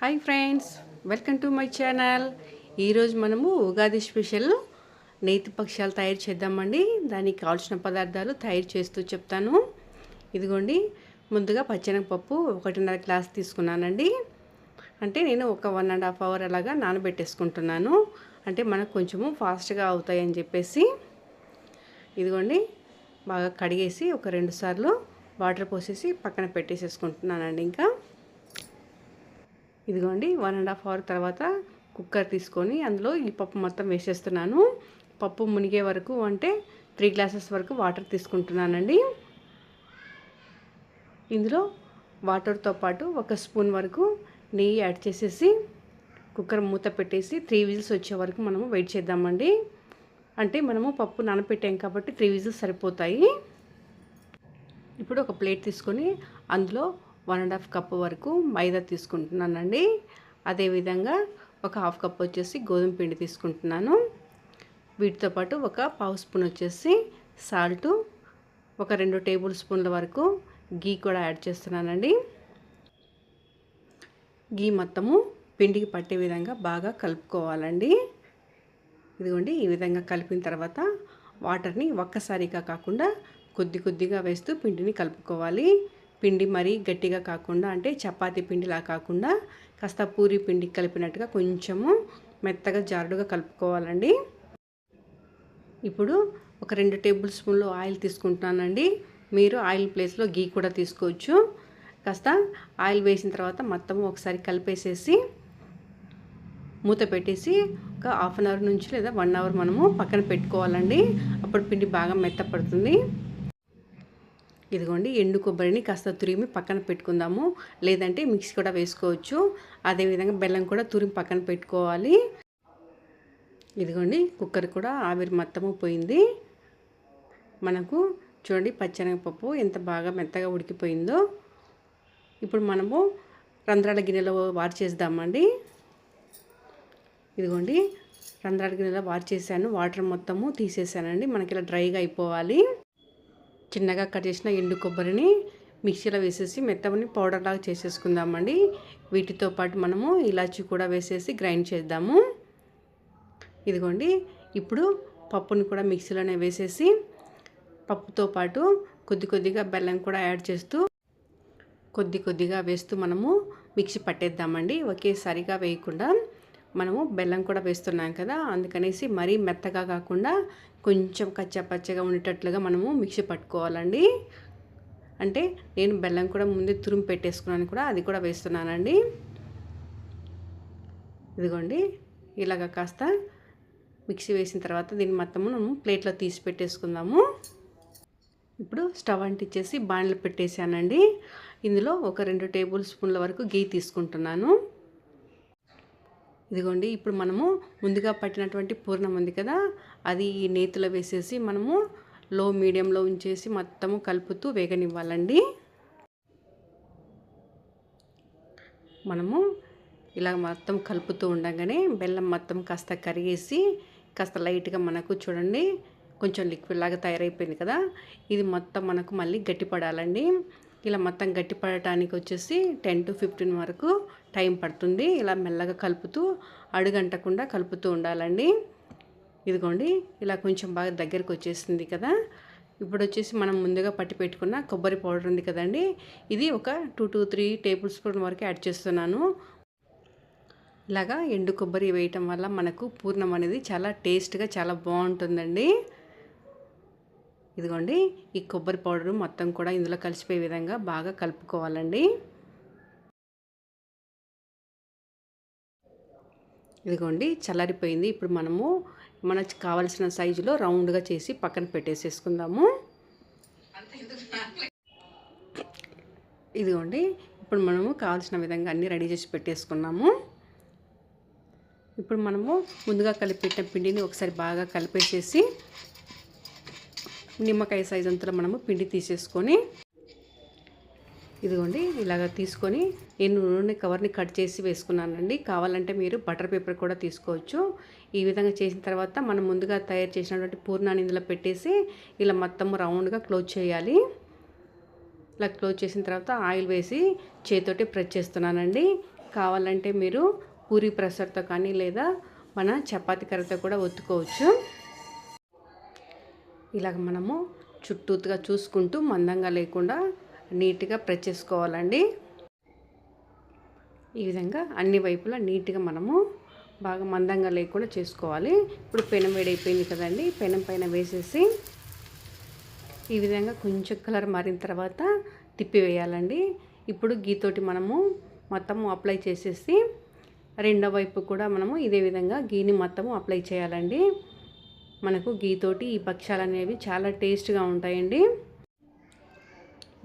Hi friends, welcome to my channel. ఈరోజు మనము Ugadi special నేతి పక్షాలు తయారు చేద్దామండి. దానికి కావాల్సిన పదార్థాలు తయారు చేస్తూ చెప్తాను. ఇదిగోండి, ముందుగా పచ్చెనగపప్పు 1.5 గ్లాస్ తీసుకున్నానండి. అంటే నేను ఒక 1.5 అవర్ అలాగా నానబెట్టేసుకుంటున్నాను. అంటే మనకు కొంచెము ఫాస్ట్గా అవుతాయని చెప్పేసి. ఇదిగోండి, బాగా కడిగేసి ఒక 2 సార్లు వాటర్ పోసేసి పక్కన పెట్టేసేసుకుంటున్నానండి. ఇంకా ఇదిగోండి, 1.5 అవర్ తర్వాత కుక్కర్ తీసుకొని అందులో ఈ పప్పు మొత్తం వేసేస్తున్నాను. పప్పు మునిగే వరకు అంటే 3 గ్లాసెస్ వరకు వాటర్ తీసుకుంటున్నానండి. ఇందులో వాటర్తో పాటు 1 స్పూన్ వరకు నెయ్యి యాడ్ చేసేసి కుక్కర్ మూత పెట్టేసి 3 విజిల్స్ వచ్చే వరకు మనము వెయిట్ చేద్దామండి. అంటే మనము పప్పు నానపెట్టాం కాబట్టి 3 విజిల్స్ సరిపోతాయి. ఇప్పుడు ఒక ప్లేట్ తీసుకొని అందులో 1.5 కప్పు వరకు మైదా తీసుకుంటున్నానండి. అదేవిధంగా ఒక 1/2 కప్ వచ్చేసి గోధుమ పిండి తీసుకుంటున్నాను. వీటితో పాటు ఒక 1/2 స్పూన్ వచ్చేసి సాల్టు, ఒక 2 టేబుల్ స్పూన్ల వరకు గీ కూడా యాడ్ చేస్తున్నానండి. గీ మొత్తము పిండికి పట్టే విధంగా బాగా కలుపుకోవాలండి. ఇదిగోండి, ఈ విధంగా కలిపిన తర్వాత వాటర్ని ఒక్కసారిగా కాకుండా కొద్దిగా వేస్తూ పిండిని కలుపుకోవాలి. పిండి మరీ గట్టిగా కాకుండా, అంటే చపాతీ పిండిలా కాకుండా కాస్త పూరి పిండి కలిపినట్టుగా కొంచెము మెత్తగా జారుడుగా కలుపుకోవాలండి. ఇప్పుడు ఒక 2 టేబుల్ స్పూన్లు ఆయిల్ తీసుకుంటున్నానండి. మీరు ఆయిల్ ప్లేస్లో గీ కూడా తీసుకోవచ్చు. కాస్త ఆయిల్ వేసిన తర్వాత మొత్తము ఒకసారి కలిపేసేసి మూత పెట్టేసి ఒక 1/2 అవర్ నుంచి లేదా 1 అవర్ మనము పక్కన పెట్టుకోవాలండి. అప్పుడు పిండి బాగా మెత్తపడుతుంది. ఇదిగోండి, ఎండు కొబ్బరిని కాస్త తురిమి పక్కన పెట్టుకుందాము. లేదంటే మిక్సీ కూడా వేసుకోవచ్చు. అదేవిధంగా బెల్లం కూడా తురిమి పక్కన పెట్టుకోవాలి. ఇదిగోండి, కుక్కర్ కూడా ఆవిరి మొత్తము పోయింది. మనకు చూడండి, పచ్చెనగపప్పు ఎంత బాగా మెత్తగా ఉడికిపోయిందో. ఇప్పుడు మనము రంధ్రాల గిన్నెలో వార్ చేద్దామండి. ఇదిగోండి, రంధ్రాల గిన్నెలో వార్ చేశాను. వాటర్ మొత్తము తీసేసానండి. మనకి ఇలా డ్రైగా అయిపోవాలి. చిన్నగా కట్ చేసిన ఎండు కొబ్బరిని మిక్సీలో వేసేసి మెత్తని పౌడర్ లాగా చేసేసుకుందామండి. వీటితో పాటు మనము ఇలాచీ కూడా వేసేసి గ్రైండ్ చేద్దాము. ఇదిగోండి, ఇప్పుడు పప్పుని కూడా మిక్సీలోనే వేసేసి పప్పుతో పాటు కొద్దిగా బెల్లం కూడా యాడ్ చేస్తూ కొద్దిగా వేస్తూ మనము మిక్సీ పట్టేద్దామండి. ఒకేసారిగా వేయకుండా మనము బెల్లం కూడా వేస్తున్నాం కదా, అందుకనేసి మరీ మెత్తగా కాకుండా కొంచెం కచ్చాపచ్చగా ఉండేటట్లుగా మనము మిక్సీ పట్టుకోవాలండి. అంటే నేను బెల్లం కూడా ముందే తురుము పెట్టేసుకున్నాను కూడా, అది కూడా వేస్తున్నానండి. ఇదిగోండి, ఇలాగ కాస్త మిక్సీ వేసిన తర్వాత దీన్ని మొత్తము మనము ప్లేట్లో తీసి పెట్టేసుకుందాము. ఇప్పుడు స్టవ్ అంటించేసి బాణలు పెట్టేశానండి. ఇందులో ఒక 2 టేబుల్ స్పూన్ల వరకు గీ తీసుకుంటున్నాను. ఇదిగోండి, ఇప్పుడు మనము ముందుగా పట్టినటువంటి పూర్ణం ఉంది కదా, అది ఈ నేతిలో వేసేసి మనము లో మీడియంలో ఉంచేసి మొత్తము కలుపుతూ వేగనివ్వాలండి. మనము ఇలా మొత్తం కలుపుతూ ఉండగానే బెల్లం మొత్తం కాస్త కరిగేసి కాస్త లైట్గా మనకు చూడండి కొంచెం లిక్విడ్ లాగా తయారైపోయింది కదా, ఇది మొత్తం మనకు మళ్ళీ గట్టిపడాలండి. ఇలా మొత్తం గట్టిపడటానికి వచ్చేసి 10 to 15 వరకు టైం పడుతుంది. ఇలా మెల్లగా కలుపుతూ అడుగంటకుండా కలుపుతూ ఉండాలండి. ఇదిగోండి, ఇలా కొంచెం బాగా దగ్గరికి వచ్చేసింది కదా. ఇప్పుడు వచ్చేసి మనం ముందుగా పట్టి పెట్టుకున్న కొబ్బరి పౌడర్ ఉంది కదండి, ఇది ఒక 2 to 3 టేబుల్ స్పూన్ వరకు యాడ్ చేస్తున్నాను. ఇలాగా ఎండు కొబ్బరి వేయటం వల్ల మనకు పూర్ణం అనేది చాలా టేస్ట్గా చాలా బాగుంటుందండి. ఇదిగోండి, ఈ కొబ్బరి పౌడర్ మొత్తం కూడా ఇందులో కలిసిపోయే విధంగా బాగా కలుపుకోవాలండి. ఇదిగోండి, చల్లారిపోయింది. ఇప్పుడు మనము మనకు కావలసిన సైజులో రౌండ్గా చేసి పక్కన పెట్టేసేసుకుందాము. ఇదిగోండి, ఇప్పుడు మనము కావాల్సిన విధంగా అన్నీ రెడీ చేసి పెట్టేసుకున్నాము. ఇప్పుడు మనము ముందుగా కలిపెట్టిన పిండిని ఒకసారి బాగా కలిపేసేసి నిమ్మకాయ సైజ్ అంతా మనము పిండి తీసేసుకొని ఇదిగోండి ఇలాగ తీసుకొని నేను నూనె కవర్ని కట్ చేసి వేసుకున్నానండి. కావాలంటే మీరు బటర్ పేపర్ కూడా తీసుకోవచ్చు. ఈ విధంగా చేసిన తర్వాత మనం ముందుగా తయారు చేసినటువంటి పూర్ణాన్ని ఇందులో పెట్టేసి ఇలా మొత్తం రౌండ్గా క్లోజ్ చేయాలి. ఇలా క్లోజ్ చేసిన తర్వాత ఆయిల్ వేసి చేతితోటి ప్రెస్ చేస్తున్నానండి. కావాలంటే మీరు పూరి ప్రెషర్తో కానీ లేదా మన చపాతీ కర్రతో కూడా ఒత్తుకోవచ్చు. ఇలాగ మనము చుట్టూతుగా చూసుకుంటూ మందంగా లేకుండా నీట్గా ప్రెస్ చేసుకోవాలండి. ఈ విధంగా అన్ని వైపులా నీట్గా మనము బాగా మందంగా లేకుండా చేసుకోవాలి. ఇప్పుడు పెనం వేడైపోయింది కదండి, పెనం పైన వేసేసి ఈ విధంగా కొంచెం కలర్ మారిన తర్వాత తిప్పివేయాలండి. ఇప్పుడు గీతోటి మనము మొత్తము అప్లై చేసేసి రెండో వైపు కూడా మనము ఇదే విధంగా గీని మొత్తము అప్లై చేయాలండి. మనకు గీతోటి ఈ భక్ష్యాలు అనేవి చాలా టేస్ట్గా ఉంటాయండి.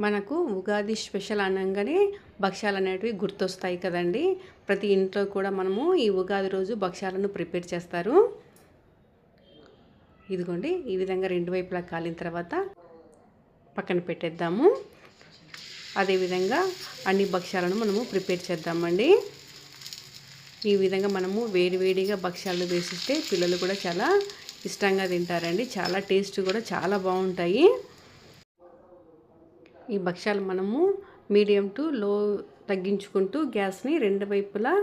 మనకు ఉగాది స్పెషల్ అనగానే భక్ష్యాలు అనేటివి గుర్తొస్తాయి కదండి. ప్రతి ఇంట్లో కూడా మనము ఈ ఉగాది రోజు భక్ష్యాలను ప్రిపేర్ చేస్తారు. ఇదిగోండి ఈ విధంగా రెండు వైపులా కాలిన తర్వాత పక్కన పెట్టేద్దాము. అదేవిధంగా అన్ని భక్ష్యాలను మనము ప్రిపేర్ చేద్దామండి. ఈ విధంగా మనము వేడివేడిగా భక్ష్యాలు వేసిస్తే పిల్లలు కూడా చాలా ఇష్టంగా తింటారండి. చాలా టేస్ట్ కూడా చాలా బాగుంటాయి. ఈ భక్ష్యాలు మనము మీడియం టు లో తగ్గించుకుంటూ గ్యాస్ని రెండు వైపులా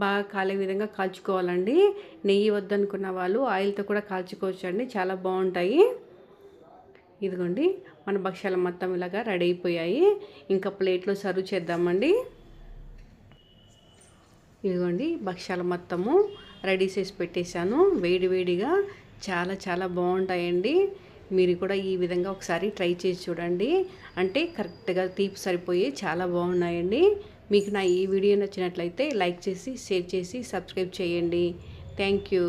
బాగా కాలే విధంగా కాల్చుకోవాలండి. నెయ్యి వద్దనుకున్న వాళ్ళు ఆయిల్తో కూడా కాల్చుకోవచ్చు అండి, చాలా బాగుంటాయి. ఇదిగోండి మన భక్ష్యాలు మొత్తం ఇలాగా రెడీ అయిపోయాయి. ఇంకా ప్లేట్లో సర్వ్ చేద్దామండి. ఇదిగోండి భక్ష్యాలు మొత్తము రెడీ చేసి పెట్టేశాను. వేడివేడిగా చాలా చాలా బాగుంటాయండి. మీరు కూడా ఈ విధంగా ఒకసారి ట్రై చేసి చూడండి. అంటే కరెక్ట్గా తీపి సరిపోయి చాలా బాగున్నాయండి. మీకు నా ఈ వీడియో నచ్చినట్లయితే లైక్ చేసి షేర్ చేసి సబ్స్క్రైబ్ చేయండి. Thank you.